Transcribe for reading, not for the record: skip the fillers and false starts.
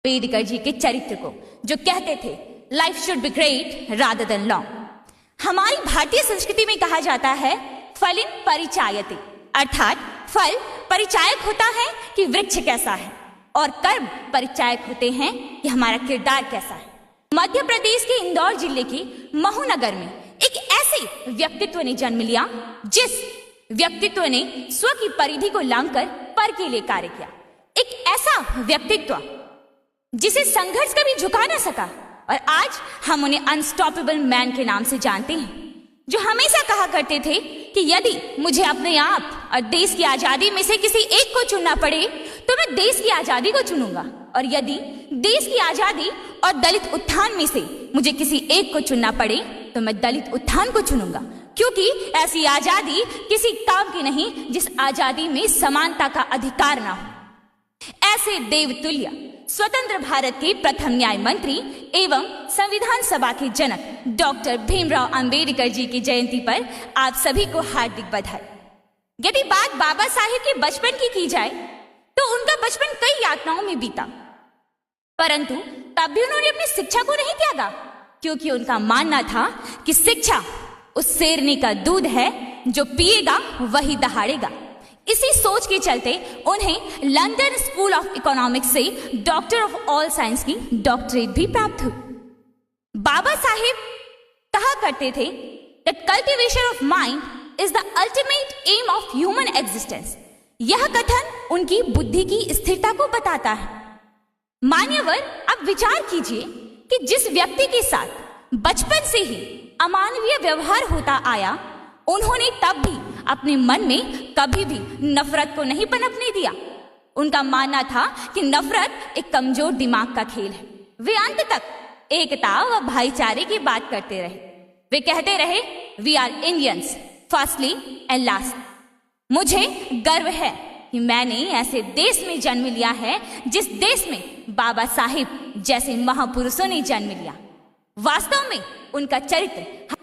अम्बेडकर जी के चरित्र को, जो कहते थे life should be great rather than long. हमारी भारतीय संस्कृति में कहा जाता है फलिन परिचायते, अर्थात फल परिचायक होता है कि वृक्ष कैसा है और कर्म परिचायक होते हैं कि हमारा किरदार कैसा है। मध्य प्रदेश के इंदौर जिले के महू नगर में एक ऐसे व्यक्तित्व ने जन्म लिया जिस व्यक्तित्व ने स्व की परिधि को लांघकर पर के लिए कार्य किया। एक ऐसा व्यक्तित्व जिसे संघर्ष कभी झुका ना सका, और आज हम उन्हें अनस्टॉपेबल मैन के नाम से जानते हैं, जो हमेशा कहा करते थे कि यदि मुझे अपने आप और देश की आजादी में से किसी एक को चुनना पड़े तो मैं देश की आजादी को चुनूंगा, और यदि देश की आजादी और दलित उत्थान में से मुझे किसी एक को चुनना पड़े तो मैं दलित उत्थान को चुनूंगा, क्योंकि ऐसी आजादी किसी काम की नहीं जिस आजादी में समानता का अधिकार ना हो। ऐसे देवतुल्य स्वतंत्र भारत के प्रथम न्याय मंत्री एवं संविधान सभा के जनक डॉक्टर भीमराव अंबेडकर जी की जयंती पर आप सभी को हार्दिक बधाई। यदि बात बाबा साहेब के बचपन की जाए तो उनका बचपन कई यातनाओं में बीता, परंतु तब भी उन्होंने अपनी शिक्षा को नहीं त्यागा, क्योंकि उनका मानना था कि शिक्षा उस शेरनी का दूध है जो पिएगा वही दहाड़ेगा। इसी सोच के चलते उन्हें लंदन स्कूल ऑफ इकोनॉमिक्स से डॉक्टर ऑफ ऑल साइंस की डॉक्टरेट भी प्राप्त हुई। बाबा साहेब कहा करते थे that cultivation of mind is the ultimate aim of human existence। यह कथन उनकी बुद्धि की स्थिरता को बताता है। मान्यवर, अब विचार कीजिए कि जिस व्यक्ति के साथ बचपन से ही अमानवीय व्यवहार होता आया, उन्होंने तब भी अपने मन में कभी भी नफरत को नहीं पनपने दिया। उनका मानना था कि नफरत एक कमजोर दिमाग का खेल है। वे अंत तक एकता व भाईचारे की बात करते रहे। वे कहते रहे, we are Indians firstly and last. मुझे गर्व है कि मैंने ऐसे देश में जन्म लिया है जिस देश में बाबा साहेब जैसे महापुरुषों ने जन्म लिया। वास्तव में उनका चरित्र